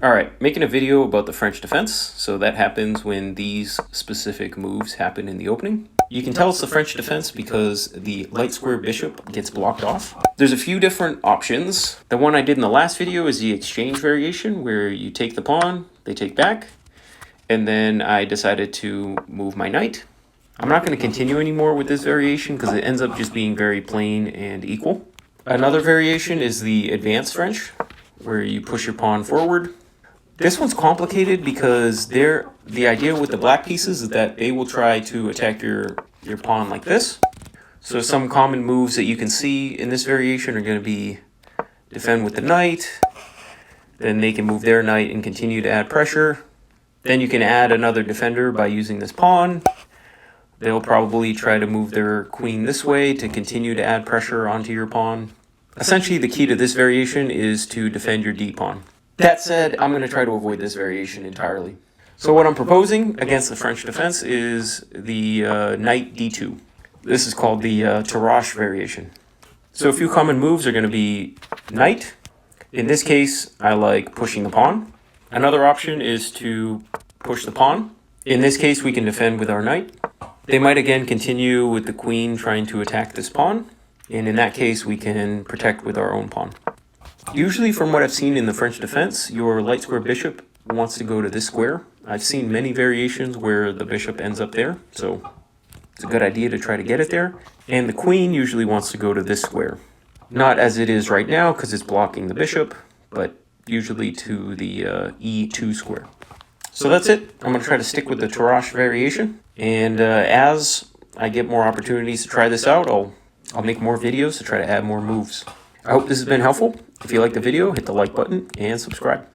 Alright, making a video about the French defense. So that happens when these specific moves happen in the opening. You can tell it's the French defense because the light square bishop gets blocked off. There's a few different options. The one I did in the last video is the exchange variation, where you take the pawn, they take back, and then I decided to move my knight. I'm not going to continue anymore with this variation because it ends up just being very plain and equal. Another variation is the advanced French, where you push your pawn forward. This one's complicated because the idea with the black pieces is that they will try to attack your pawn like this. So some common moves that you can see in this variation are going to be defend with the knight, then they can move their knight and continue to add pressure. Then you can add another defender by using this pawn. They'll probably try to move their queen this way to continue to add pressure onto your pawn. Essentially, the key to this variation is to defend your d-pawn. That said, I'm going to try to avoid this variation entirely. So what I'm proposing against the French defense is the knight d2. This is called the Tarrasch variation. So a few common moves are going to be knight. In this case, I like pushing the pawn. Another option is to push the pawn. In this case, we can defend with our knight. They might again continue with the queen trying to attack this pawn. And in that case, we can protect with our own pawn. Usually, from what I've seen in the French defense, your light square bishop wants to go to this square. I've seen many variations where the bishop ends up there, so it's a good idea to try to get it there. And the queen usually wants to go to this square. Not as it is right now, because it's blocking the bishop, but usually to the e2 square. So that's it. I'm going to try to stick with the Tarrasch variation. And as I get more opportunities to try this out, I'll make more videos to try to add more moves. I hope this has been helpful. If you like the video, hit the like button and subscribe.